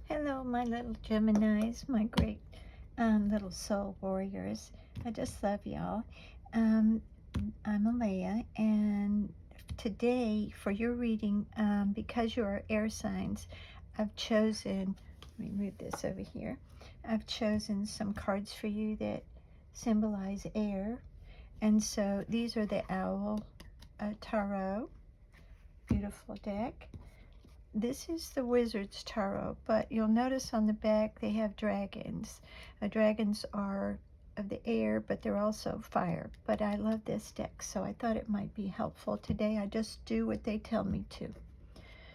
Hello, my little Geminis, my great little soul warriors. I just love y'all. Um, I'm Alea, and today for your reading, because you are air signs, I've chosen, let me move this over here. I've chosen some cards for you that symbolize air. And so these are the Owl Tarot. Beautiful deck. This is the Wizard's Tarot, but you'll notice on the back they have dragons. Dragons are of the air, but they're also fire. But I love this deck, so I thought it might be helpful today. I just do what they tell me to.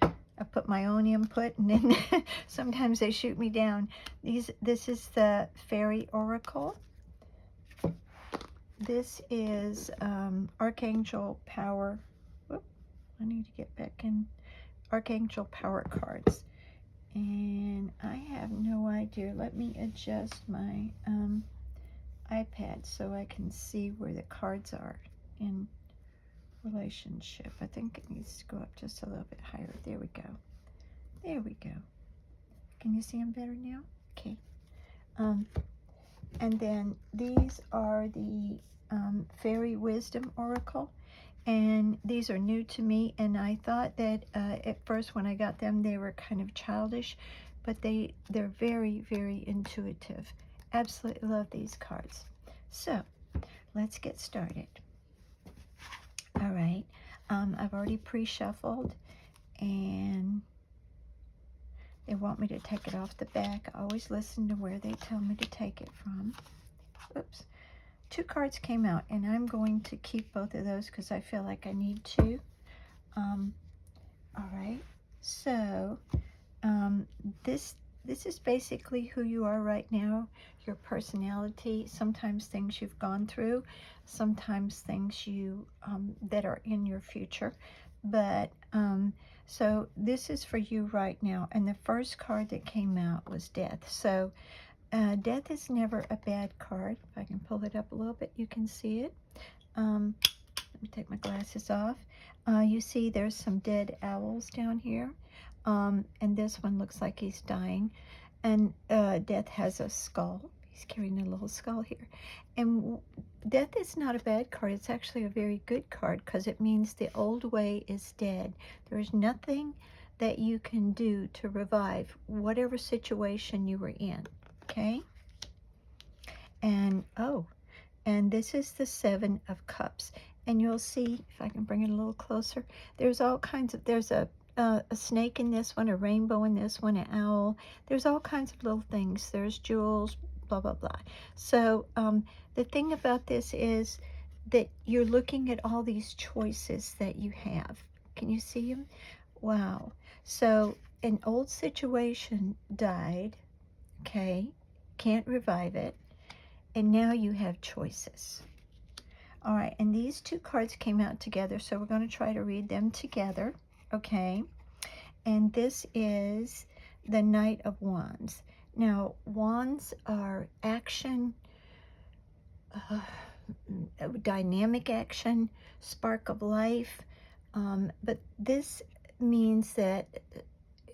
I put my own input, and then sometimes they shoot me down. This is the Fairy Oracle. This is Archangel Power. Whoop, I need to get back in. Archangel Power cards. And I have no idea. Let me adjust my iPad so I can see where the cards are in relationship. I think it needs to go up just a little bit higher. There we go. There we go. Can you see them better now? Okay. And then these are the Fairy Wisdom Oracle. And these are new to me, and I thought that at first when I got them they were kind of childish, but they're very, very intuitive. Absolutely love these cards. So let's get started. All right, I've already pre-shuffled, and they want me to take it off the back. I always listen to where they tell me to take it from. Oops. 2 cards came out, and I'm going to keep both of those because I feel like I need to. All right, so this is basically who you are right now, your personality, sometimes things you've gone through, sometimes things you that are in your future. But so this is for you right now, and the first card that came out was Death. So Death is never a bad card. If I can pull it up a little bit, you can see it. Let me take my glasses off. You see there's some dead owls down here. And this one looks like he's dying. And Death has a skull. He's carrying a little skull here. And Death is not a bad card. It's actually a very good card because it means the old way is dead. There's nothing that you can do to revive whatever situation you were in. Okay? And and this is the 7 of Cups. And you'll see, if I can bring it a little closer, there's all kinds of, there's a snake in this one, a rainbow in this one, an owl. There's all kinds of little things. There's jewels, blah, blah, blah. So the thing about this is that you're looking at all these choices that you have. Can you see them? Wow. So an old situation died, okay? Can't revive it. And now you have choices. All right, and these 2 cards came out together, so we're going to try to read them together, okay? And this is the Knight of Wands. Now, wands are action, dynamic action, spark of life, but this means that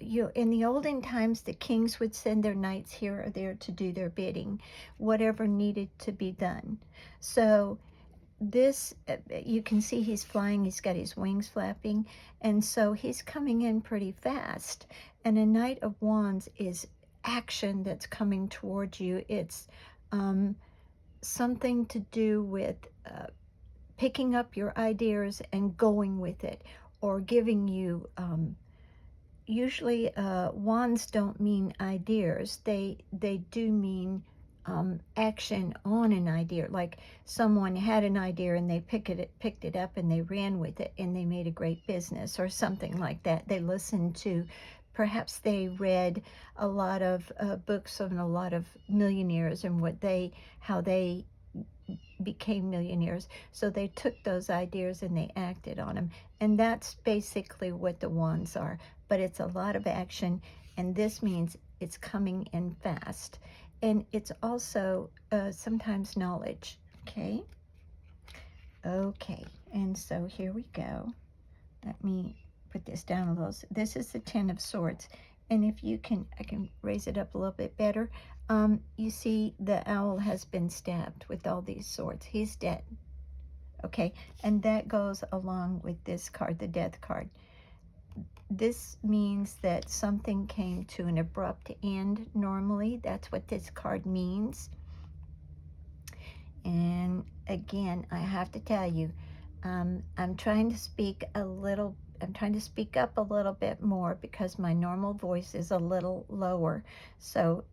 in the olden times, the kings would send their knights here or there to do their bidding, whatever needed to be done. So this, you can see he's flying, he's got his wings flapping, and so he's coming in pretty fast. And a Knight of Wands is action that's coming towards you. It's something to do with picking up your ideas and going with it, or giving you usually wands don't mean ideas. They do mean action on an idea. Like someone had an idea and they picked it up and they ran with it and they made a great business or something like that. They listened to, perhaps they read a lot of books on a lot of millionaires and how they became millionaires. So they took those ideas and they acted on them. And that's basically what the wands are. But it's a lot of action, and this means it's coming in fast. And it's also sometimes knowledge, okay? Okay, and so here we go. Let me put this down a little. This is the 10 of Swords, And if you can, I can raise it up a little bit better. You see the owl has been stabbed with all these swords. He's dead. Okay, and that goes along with this card, the death card. This means that something came to an abrupt end normally. That's what this card means. And again, I have to tell you, I'm trying to speak up a little bit more because my normal voice is a little lower. So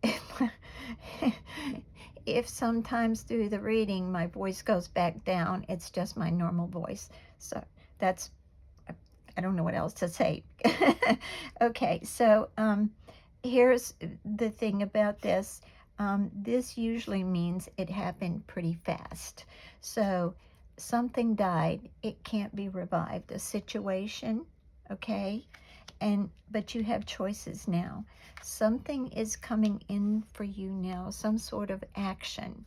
if sometimes through the reading my voice goes back down, it's just my normal voice. So that's, I don't know what else to say. Okay, so here's the thing about this. This usually means it happened pretty fast. So something died, it can't be revived. A situation, okay? But you have choices now. Something is coming in for you now, some sort of action.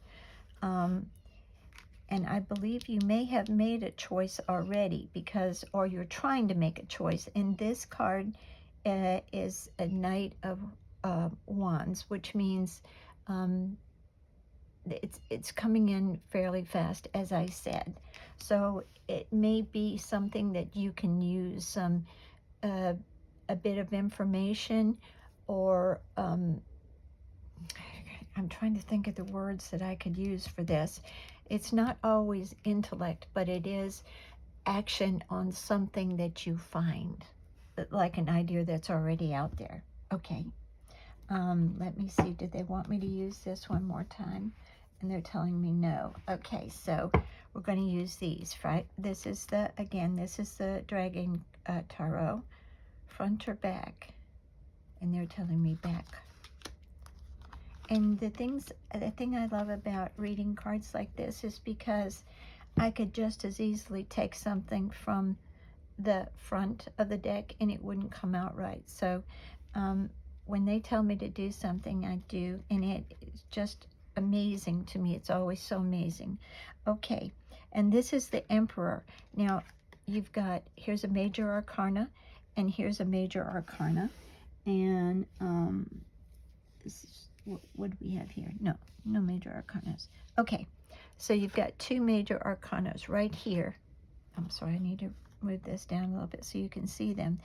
And I believe you may have made a choice already or you're trying to make a choice. And this card is a Knight of Wands, which means it's coming in fairly fast, as I said. So it may be something that you can use a bit of information, or I'm trying to think of the words that I could use for this. It's not always intellect, but it is action on something that you find, like an idea that's already out there. Okay. Let me see, did they want me to use this one more time? And they're telling me no. Okay, so we're going to use these, right? This is the Dragon Tarot, front or back? And they're telling me back. And the thing I love about reading cards like this is because I could just as easily take something from the front of the deck and it wouldn't come out right. So when they tell me to do something, I do, and it is just amazing to me. It's always so amazing. Okay, and this is the Emperor. Now, here's a major arcana, and here's a major arcana, and this is, what do we have here? No major arcanas. Okay, so you've got two major arcanas right here. I'm sorry, I need to move this down a little bit so you can see them.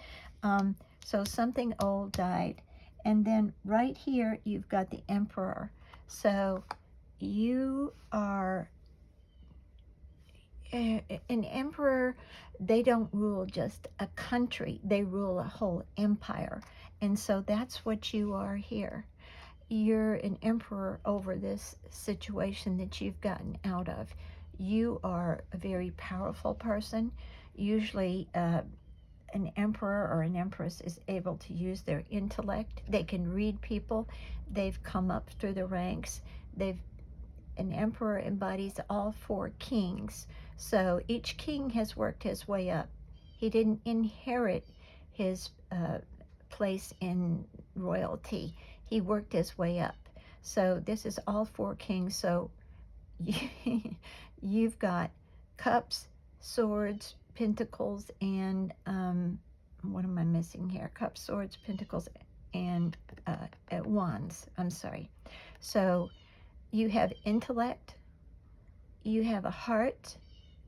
So something old died. And then right here, you've got the Emperor. So you are an emperor. They don't rule just a country. They rule a whole empire. And so that's what you are here. You're an emperor over this situation that you've gotten out of. You are a very powerful person. Usually an emperor or an empress is able to use their intellect. They can read people. They've come up through the ranks. An emperor embodies all four kings. So each king has worked his way up. He didn't inherit his place in royalty. He worked his way up. So this is all four kings. So you've got cups, swords, pentacles, and what am I missing here? Cups, swords, pentacles, and wands. I'm sorry. So you have intellect, you have a heart.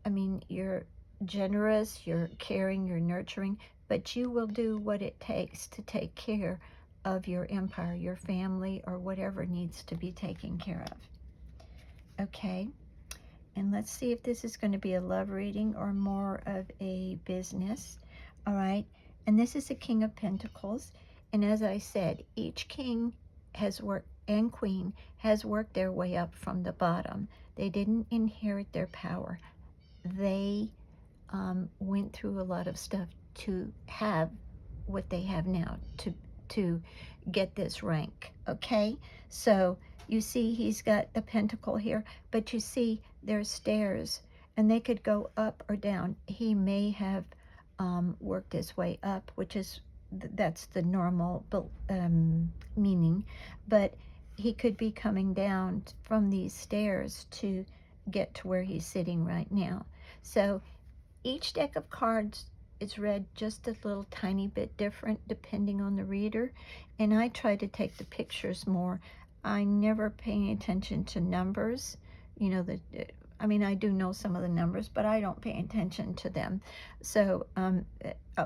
I mean, you're generous, you're caring, you're nurturing, but you will do what it takes to take care of your empire, your family, or whatever needs to be taken care of. Okay, and let's see if this is going to be a love reading or more of a business. All right, and this is a King of Pentacles, and as I said, each king has worked and queen has worked their way up from the bottom. They didn't inherit their power. They went through a lot of stuff to have what they have now, to get this rank. Okay, so you see he's got the pentacle here, but you see there's stairs and they could go up or down. He may have worked his way up, that's the normal meaning, but he could be coming down from these stairs to get to where he's sitting right now. So each deck of cards it's read just a little tiny bit different depending on the reader, and I try to take the pictures more. I never pay attention to numbers. You know, I mean, I do know some of the numbers, but I don't pay attention to them. So,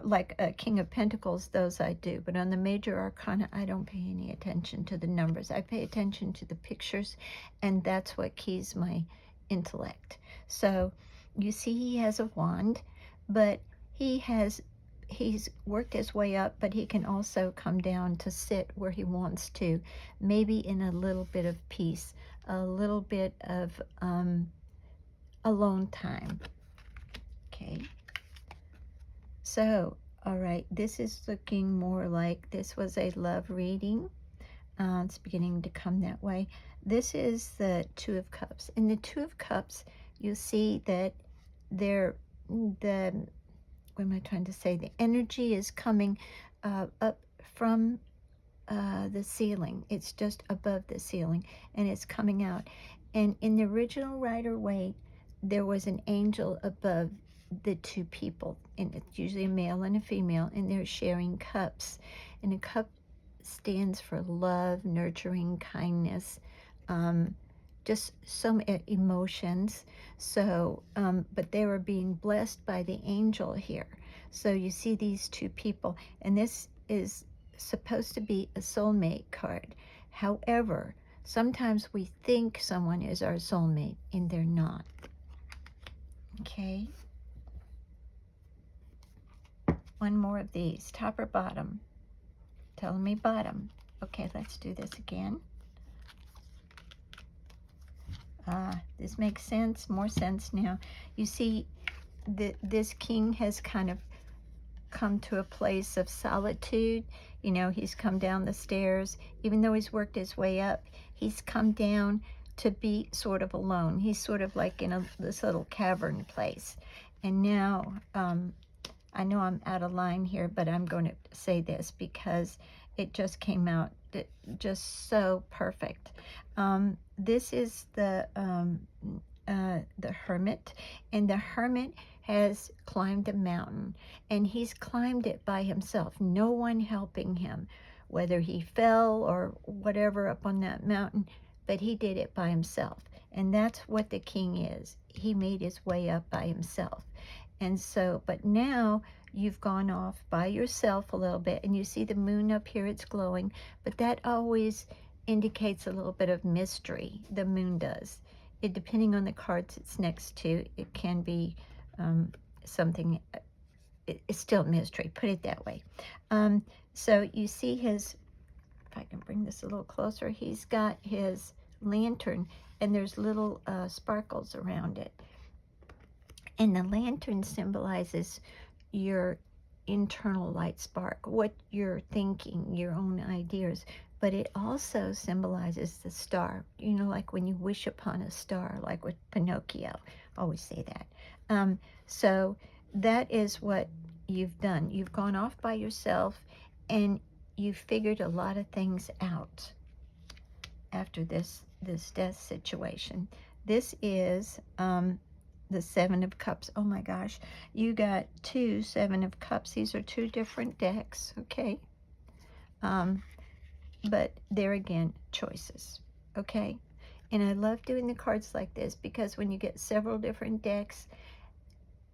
like King of Pentacles, those I do, but on the major arcana, I don't pay any attention to the numbers. I pay attention to the pictures, and that's what keys my intellect. So, you see, he has a wand, but he's worked his way up, but he can also come down to sit where he wants to, maybe in a little bit of peace, a little bit of alone time. Okay, so all right, this is looking more like this was a love reading. It's beginning to come that way. This is the Two of Cups. In the Two of Cups, you see that what am I trying to say? The energy is coming up from the ceiling. It's just above the ceiling, and it's coming out. And in the original Rider-Waite, there was an angel above the two people, and it's usually a male and a female, and they're sharing cups. And a cup stands for love, nurturing, kindness, just some emotions. So, but they were being blessed by the angel here. So you see these two people, and this is supposed to be a soulmate card. However, sometimes we think someone is our soulmate, and they're not. Okay. One more of these, top or bottom? Telling me bottom. Okay, let's do this again. This makes sense, more sense now. You see, this king has kind of come to a place of solitude. You know, he's come down the stairs. Even though he's worked his way up, he's come down to be sort of alone. He's sort of like in this little cavern place. And now, I know I'm out of line here, but I'm going to say this because it just came out just so perfect. This is the Hermit, and the Hermit has climbed a mountain, and he's climbed it by himself. No one helping him, whether he fell or whatever up on that mountain, but he did it by himself. And that's what the king is. He made his way up by himself. And so, but now you've gone off by yourself a little bit, and you see the moon up here, it's glowing, but that always indicates a little bit of mystery. The moon does. It, depending on the cards it's next to, it can be something, it's still mystery, put it that way. So you see his, if I can bring this a little closer, he's got his lantern, and there's little sparkles around it. And the lantern symbolizes your internal light spark, what you're thinking, your own ideas. But it also symbolizes the star. You know, like when you wish upon a star, like with Pinocchio. I always say that. So that is what you've done. You've gone off by yourself, and you've figured a lot of things out after this death situation. This is the Seven of Cups. Oh my gosh, you got two Seven of Cups. These are two different decks, okay? But there again, choices, okay? And I love doing the cards like this because when you get several different decks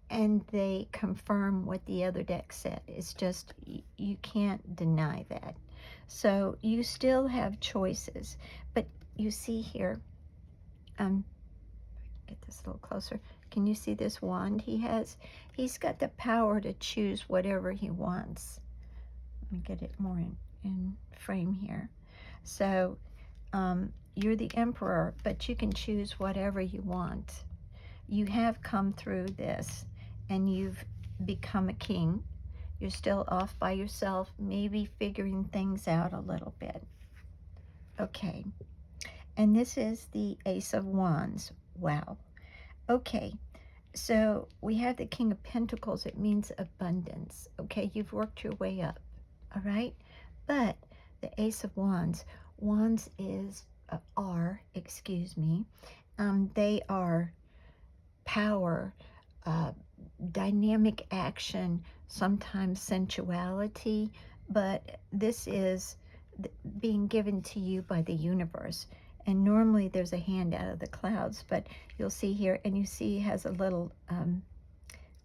and they confirm what the other deck said, it's just, you can't deny that. So you still have choices, but you see here, get this a little closer. Can you see this wand he has? He's got the power to choose whatever he wants. Let me get it more in frame here. So you're the emperor, but you can choose whatever you want. You have come through this, and you've become a king. You're still off by yourself, maybe figuring things out a little bit. Okay, and this is the Ace of Wands. Wow. Okay, so we have the King of Pentacles. It means abundance. Okay, you've worked your way up, all right? But the Ace of Wands, wands is, they are power, dynamic action, sometimes sensuality, but this is being given to you by the universe. And normally there's a hand out of the clouds, but you'll see here, and you see it has a little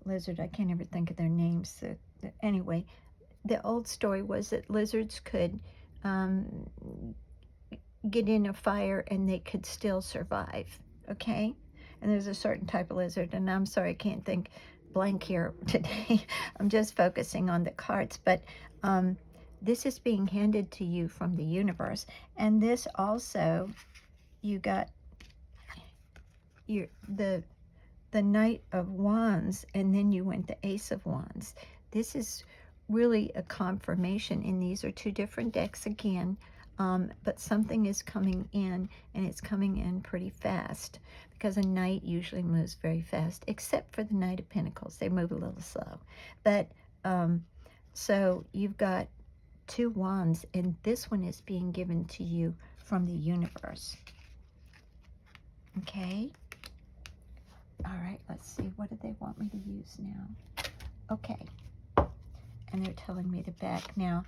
lizard. I can't ever think of their names. Anyway, the old story was that lizards could um, get in a fire and they could still survive, okay? And there's a certain type of lizard, and I'm sorry, I can't think blank here today. I'm just focusing on the cards, but this is being handed to you from the universe. And this also, you got the Knight of Wands, and then you went the Ace of Wands. This is really a confirmation, and these are two different decks again, but something is coming in, and it's coming in pretty fast, because a knight usually moves very fast, except for the Knight of Pentacles. They move a little slow. But so you've got two wands, and this one is being given to you from the universe. Okay? All right, let's see. What do they want me to use now? Okay. And they're telling me the back. Now,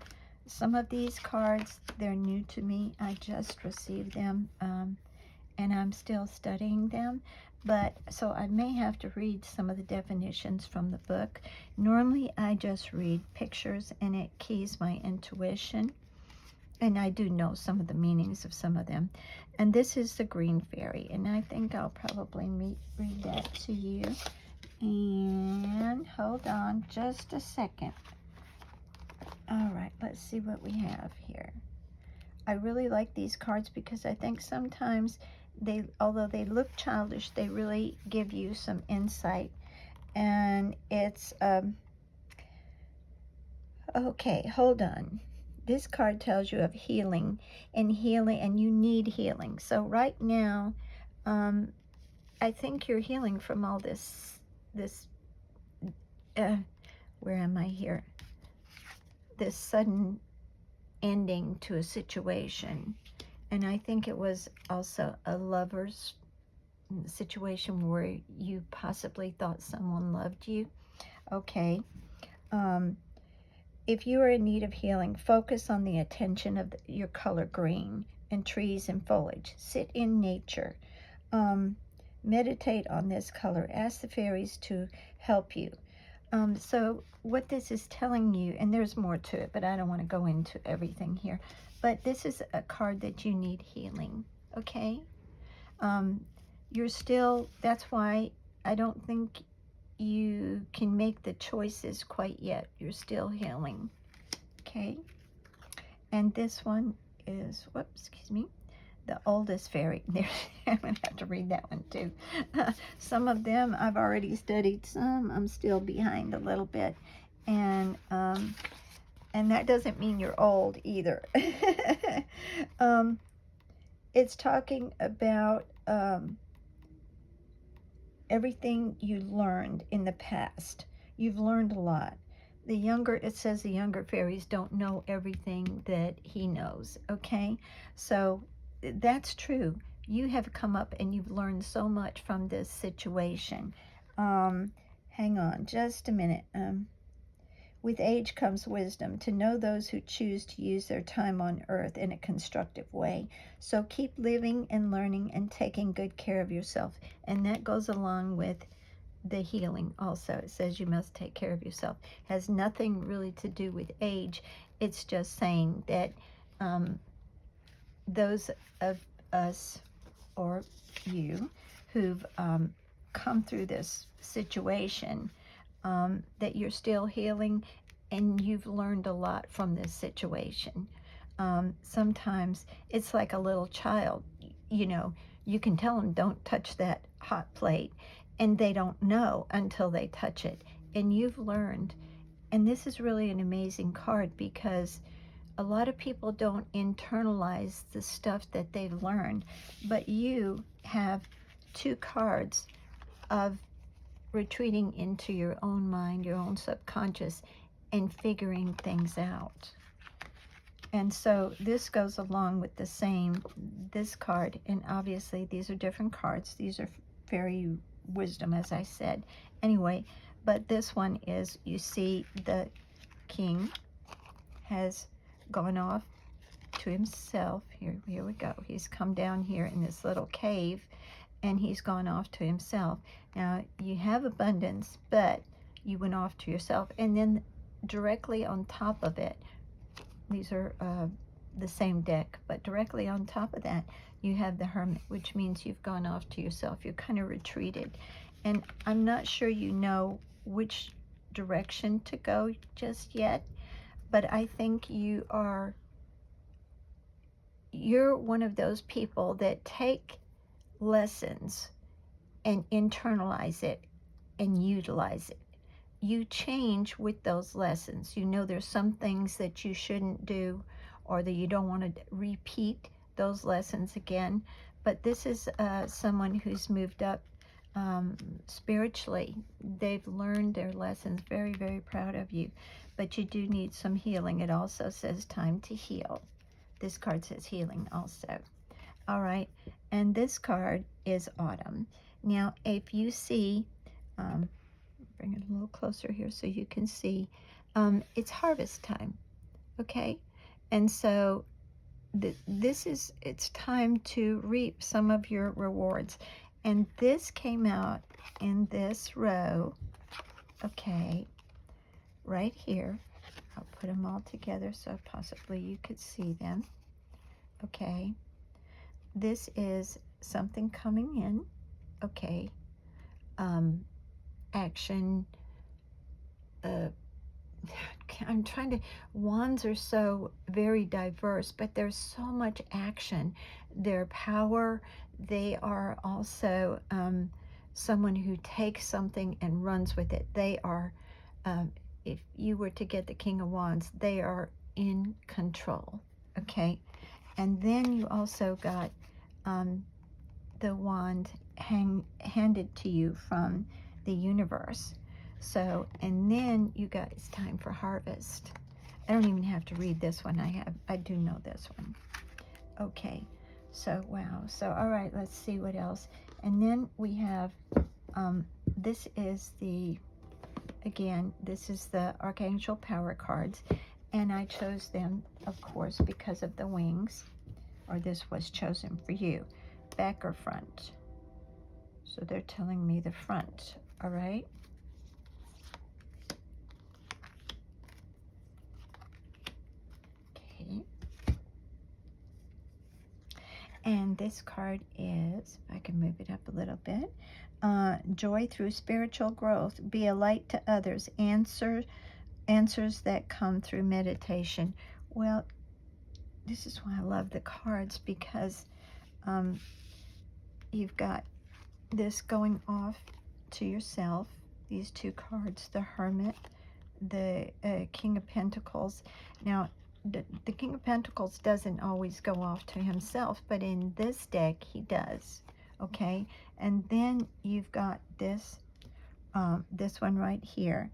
some of these cards, they're new to me. I just received them, and I'm still studying them. But so I may have to read some of the definitions from the book. Normally, I just read pictures, and it keys my intuition. And I do know some of the meanings of some of them. And this is the Green Fairy. And I think I'll probably read that to you. And hold on just a second. All right, let's see what we have here. I really like these cards because I think sometimes they, although they look childish, they really give you some insight. And it's, okay, hold on. This card tells you of healing, and you need healing. So right now, I think you're healing from all this, where am I here? This sudden ending to a situation. And I think it was also a lover's situation where you possibly thought someone loved you. Okay. If you are in need of healing, focus on the attention of your color green and trees and foliage. Sit in nature. Meditate on this color. Ask the fairies to help you. So what this is telling you, and there's more to it, but I don't want to go into everything here, but this is a card that you need healing, okay? You're still, that's why I don't think you can make the choices quite yet. You're still healing, okay? And this one is, whoops, excuse me, the oldest fairy. There, I'm going to have to read that one too. Some of them I've already studied. Some I'm still behind a little bit. And that doesn't mean you're old either. It's talking about everything you learned in the past. You've learned a lot. It says the younger fairies don't know everything that he knows, okay? So that's true. You have come up and you've learned so much from this situation. Hang on just a minute. With age comes wisdom, to know those who choose to use their time on earth in a constructive way. So keep living and learning and taking good care of yourself. And that goes along with the healing also. It says you must take care of yourself. It has nothing really to do with age. It's just saying that those of us, or you, who've come through this situation, that you're still healing, and you've learned a lot from this situation. Sometimes it's like a little child, you know, you can tell them don't touch that hot plate, and they don't know until they touch it. And you've learned, and this is really an amazing card, because a lot of people don't internalize the stuff that they've learned, but you have two cards of retreating into your own mind, your own subconscious, and figuring things out. And so this goes along with the same, this card, and obviously these are different cards. These are fairy wisdom, as I said. Anyway, But this one is, you see, the king has gone off to himself. Here we go. He's come down here in this little cave, and he's gone off to himself. Now, you have abundance, but you went off to yourself. And then directly on top of it, these are the same deck, but directly on top of that, you have the Hermit, which means you've gone off to yourself. You're kind of retreated. And I'm not sure you know which direction to go just yet, but I think you're one of those people that take lessons and internalize it and utilize it. You change with those lessons. You know there's some things that you shouldn't do, or that you don't want to repeat those lessons again. But this is someone who's moved up spiritually. They've learned their lessons. Very, very proud of you. But you do need some healing. It also says time to heal. This card says healing also. All right. And this card is autumn. Now, if you see, bring it a little closer here so you can see, it's harvest time. Okay. And so it's time to reap some of your rewards. And this came out in this row, okay, right here. I'll put them all together so possibly you could see them, okay. This is something coming in, okay, action, I'm trying to, wands are so very diverse, but there's so much action. Their power, they are also someone who takes something and runs with it. They are, if you were to get the King of Wands, they are in control, okay? And then you also got the wand handed to you from the universe. So, and then you got, it's time for harvest. I don't even have to read this one. I do know this one. Okay, so wow. So, all right, let's see what else. And then we have, this is the, again, this is the Archangel Power cards. And I chose them, of course, because of the wings, or this was chosen for you. Back or front? So they're telling me the front, all right? And this card is, if I can move it up a little bit, joy through spiritual growth. Be a light to others. Answers that come through meditation. Well, this is why I love the cards, because you've got this going off to yourself. These two cards, the Hermit, the King of Pentacles. Now, the King of Pentacles doesn't always go off to himself, but in this deck, he does, okay? And then you've got this, this one right here,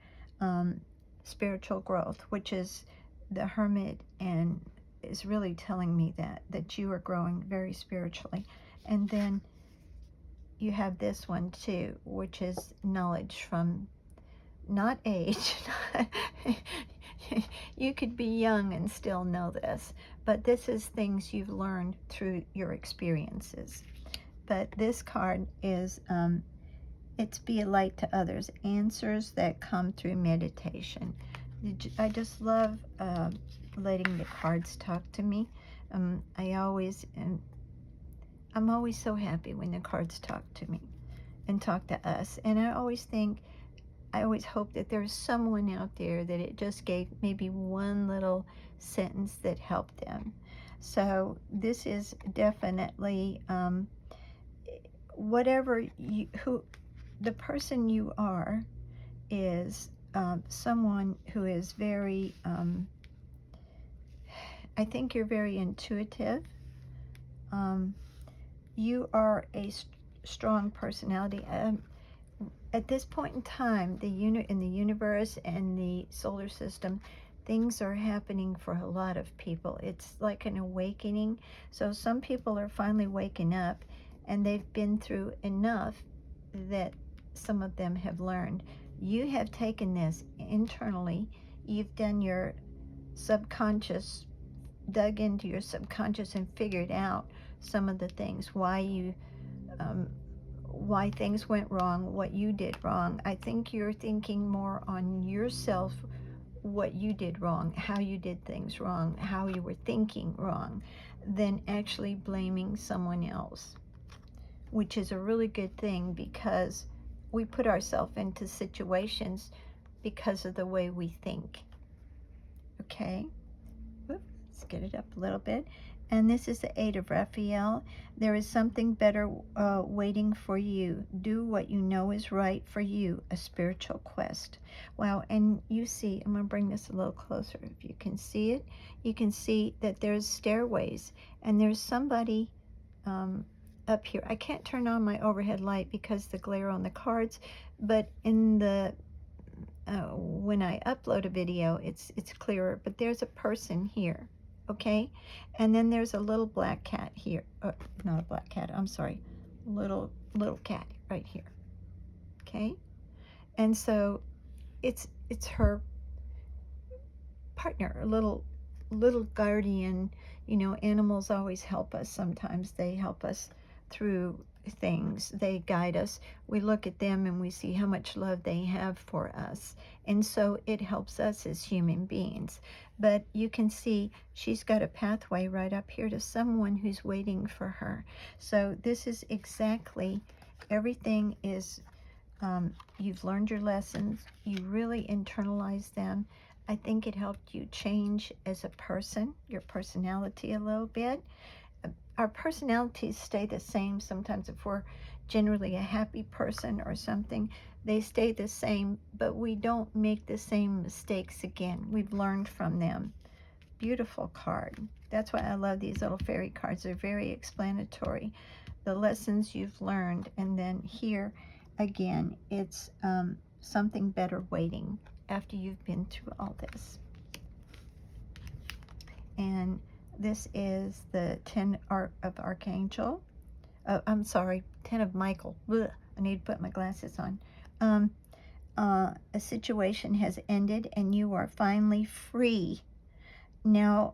spiritual growth, which is the Hermit, and is really telling me that you are growing very spiritually. And then you have this one too, which is knowledge from, not age. You could be young and still know this, but this is things you've learned through your experiences. But this card is, it's be a light to others. Answers that come through meditation. I just love letting the cards talk to me. I'm always so happy when the cards talk to me and talk to us. And I always hope that there's someone out there that it just gave maybe one little sentence that helped them. So this is definitely whatever the person you are is someone who is very, I think you're very intuitive. You are a strong personality. At this point in time, in the universe and the solar system, things are happening for a lot of people. It's like an awakening. So some people are finally waking up, and they've been through enough that some of them have learned. You have taken this internally. You've done your subconscious, dug into your subconscious and figured out some of the things, why things went wrong, what you did wrong. I think you're thinking more on yourself, what you did wrong, how you did things wrong, how you were thinking wrong, than actually blaming someone else, which is a really good thing, because we put ourselves into situations because of the way we think. Okay? Let's get it up a little bit. And this is the 8 of Raphael. There is something better waiting for you. Do what you know is right for you, a spiritual quest. Wow, and you see, I'm going to bring this a little closer. If you can see it, you can see that there's stairways, and there's somebody up here. I can't turn on my overhead light because the glare on the cards, but in the when I upload a video, it's clearer. But there's a person here. Okay, and then there's a little black cat here. Not a black cat, I'm sorry, little cat right here. Okay, and so it's her partner, a little guardian. You know, animals always help us. Sometimes they help us through things, they guide us. We look at them and we see how much love they have for us, and so it helps us as human beings. But you can see she's got a pathway right up here to someone who's waiting for her. So this is exactly, everything is, you've learned your lessons, you really internalize them. I think it helped you change as a person, your personality a little bit. Our personalities stay the same. Sometimes if we're generally a happy person or something, they stay the same, but we don't make the same mistakes again. We've learned from them. Beautiful card. That's why I love these little fairy cards. They're very explanatory. The lessons you've learned. And then here again, it's something better waiting after you've been through all this. And this is the 10 of Archangel. I'm sorry, 10 of Michael. Ugh, I need to put my glasses on. A situation has ended and you are finally free. Now,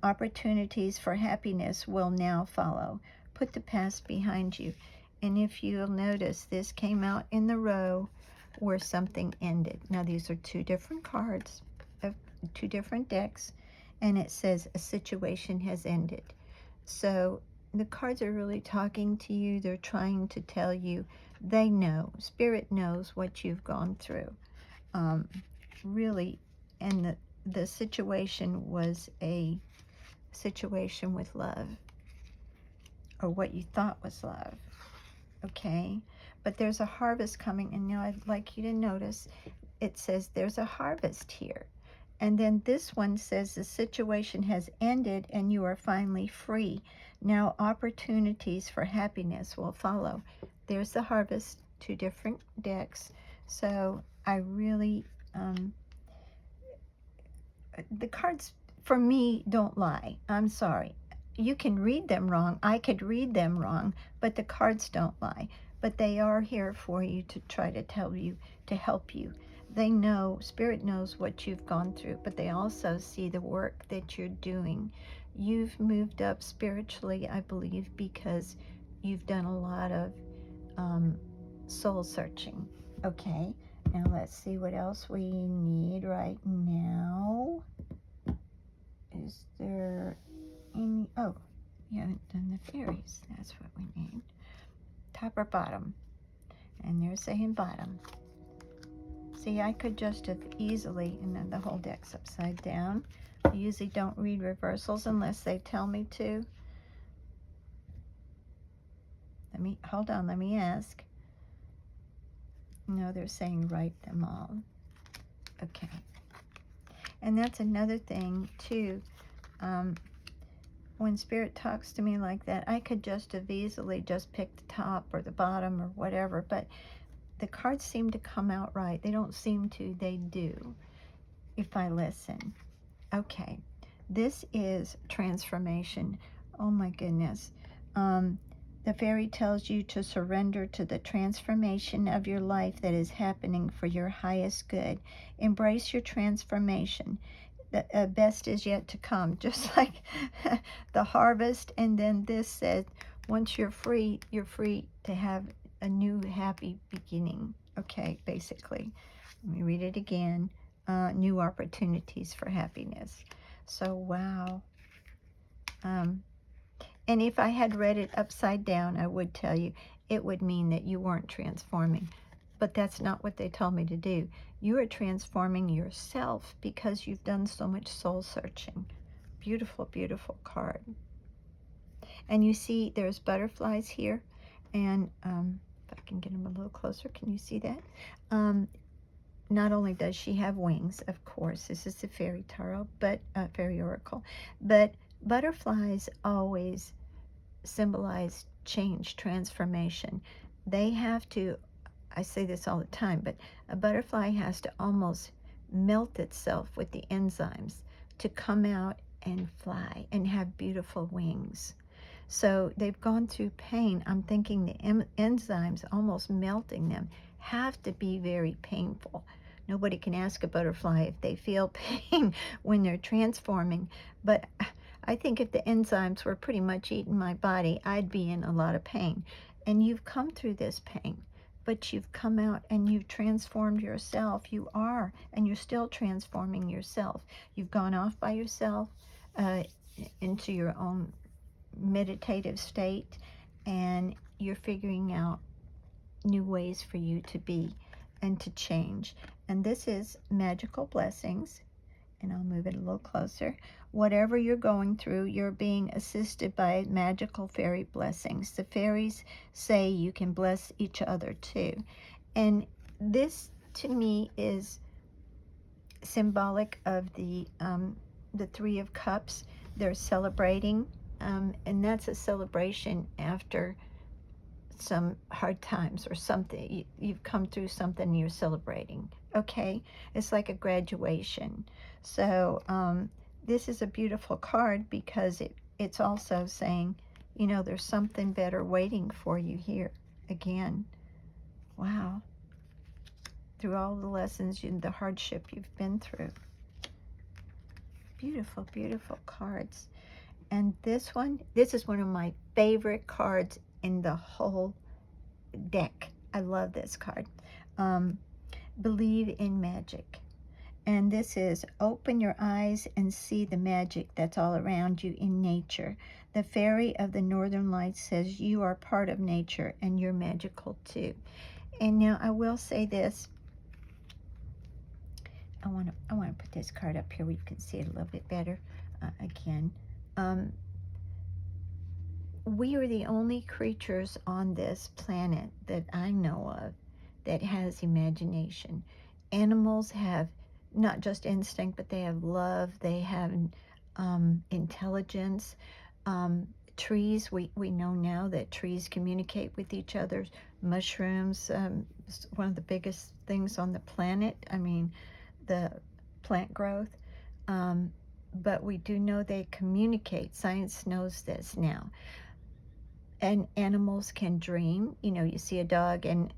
opportunities for happiness will now follow. Put the past behind you. And if you'll notice, this came out in the row where something ended. Now, these are two different cards of two different decks, and it says a situation has ended. So the cards are really talking to you. They're trying to tell you, they know, Spirit knows what you've gone through. Really, and the situation was a situation with love, or what you thought was love. Okay, but there's a harvest coming, and now I'd like you to notice it says there's a harvest here. And then this one says the situation has ended and you are finally free. Now opportunities for happiness will follow. There's the harvest, two different decks. So I really, the cards for me don't lie. I'm sorry. You can read them wrong. I could read them wrong, but the cards don't lie. But they are here for you to try to tell you, to help you. They know, Spirit knows what you've gone through, but they also see the work that you're doing. You've moved up spiritually, I believe, because you've done a lot of soul searching. Okay, now let's see what else we need right now. Is there any, oh, you haven't done the fairies. That's what we need. Top or bottom? And they're saying bottom. See, I could just have easily, and then the whole deck's upside down. I usually don't read reversals unless they tell me to. Hold on, let me ask. No, they're saying write them all. Okay. And that's another thing, too. When Spirit talks to me like that, I could just have easily just picked the top or the bottom or whatever, but the cards seem to come out right. They don't seem to, they do, if I listen. Okay, this is transformation. Oh my goodness. The fairy tells you to surrender to the transformation of your life that is happening for your highest good. Embrace your transformation. The best is yet to come, just like the harvest. And then this said, once you're free to have a new happy beginning. Okay, basically. Let me read it again. New opportunities for happiness. So, wow. And if I had read it upside down, I would tell you it would mean that you weren't transforming. But that's not what they told me to do. You are transforming yourself because you've done so much soul searching. Beautiful, beautiful card. And you see there's butterflies here. And if I can get them a little closer, can you see that? Not only does she have wings, of course, this is the fairy tarot, but fairy oracle, but butterflies always symbolize change, transformation. They have to, I say this all the time, but a butterfly has to almost melt itself with the enzymes to come out and fly and have beautiful wings. So they've gone through pain. I'm thinking the enzymes, almost melting them, have to be very painful. Nobody can ask a butterfly if they feel pain when they're transforming, but I think if the enzymes were pretty much eating my body, I'd be in a lot of pain. And you've come through this pain, but you've come out and you've transformed yourself. You are, and you're still transforming yourself. You've gone off by yourself into your own meditative state, and you're figuring out new ways for you to be and to change. And this is magical blessings. And I'll move it a little closer. Whatever you're going through, you're being assisted by magical fairy blessings. The fairies say you can bless each other too. And this, to me, is symbolic of the Three of Cups. They're celebrating, and that's a celebration after some hard times or something. You've come through something, you're celebrating. Okay, it's like a graduation. So this is a beautiful card because it's also saying, you know, there's something better waiting for you here. Again, wow. Through all the lessons and the hardship you've been through. Beautiful, beautiful cards. And this is one of my favorite cards in the whole deck. I love this card. Believe in magic. And this is open your eyes and see the magic that's all around you in nature. The fairy of the Northern Lights says you are part of nature and you're magical too. And now I will say this. I want to put this card up here where you can see it a little bit better. Again, we are the only creatures on this planet that I know of that has imagination. Animals have not just instinct, but they have love, they have intelligence. Trees, we know now that trees communicate with each other. Mushrooms, one of the biggest things on the planet. I mean, the plant growth. But we do know they communicate. Science knows this now. And animals can dream. You know, you see a dog and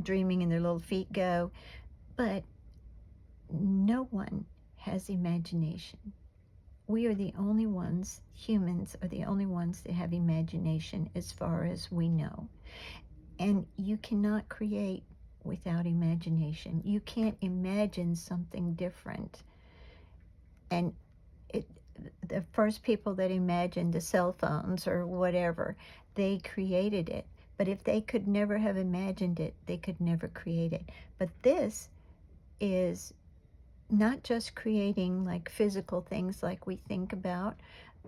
dreaming and their little feet go. But no one has imagination. We are the only ones, humans are the only ones that have imagination as far as we know. And you cannot create without imagination. You can't imagine something different. And the first people that imagined the cell phones or whatever, they created it. But if they could never have imagined it, they could never create it. But this is not just creating like physical things like we think about,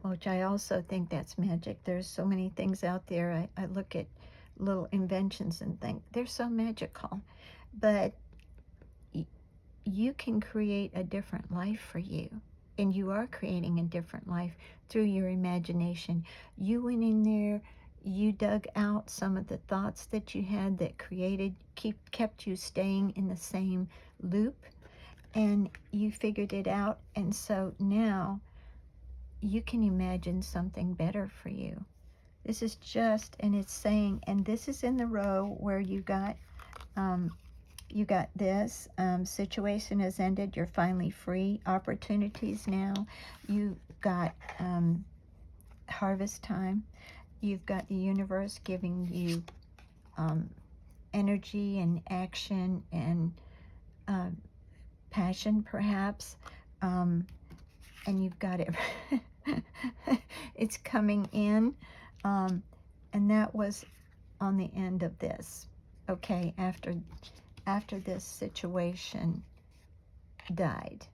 which I also think that's magic. There's so many things out there. I look at little inventions and think they're so magical. But you can create a different life for you. And you are creating a different life through your imagination. You went in there, you dug out some of the thoughts that you had that kept you staying in the same loop, and you figured it out. And so now you can imagine something better for you. This is just, and it's saying, and this is in the row where you got this situation has ended. You're finally free. Opportunities now. You got harvest time. You've got the universe giving you energy and action and passion, perhaps. And you've got it. It's coming in. And that was on the end of this. Okay, after this situation died.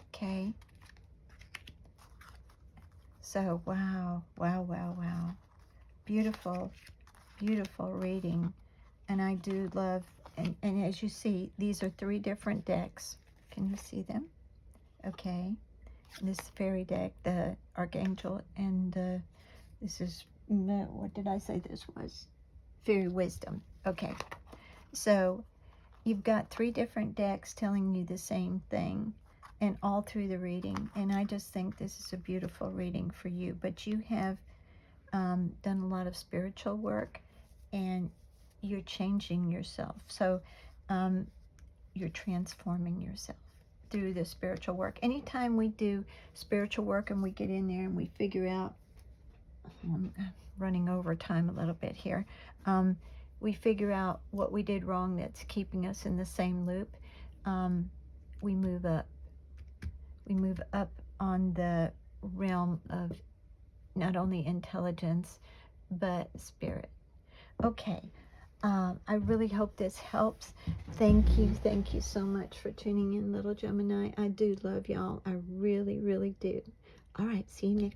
Okay. So, wow. Beautiful, beautiful reading. And I do love, and as you see, these are 3 different decks. Can you see them? Okay. This fairy deck, the Archangel, and this is, what did I say this was? Fairy Wisdom. Okay. So you've got 3 different decks telling you the same thing, and all through the reading. And I just think this is a beautiful reading for you. But you have done a lot of spiritual work, and you're changing yourself. So you're transforming yourself through the spiritual work. Anytime we do spiritual work and we get in there and we figure out, I'm running over time a little bit here, we figure out what we did wrong that's keeping us in the same loop, we move up. We move up on the realm of not only intelligence, but spirit. Okay. I really hope this helps. Thank you so much for tuning in, little Gemini. I do love y'all. I really, really do. All right, see you next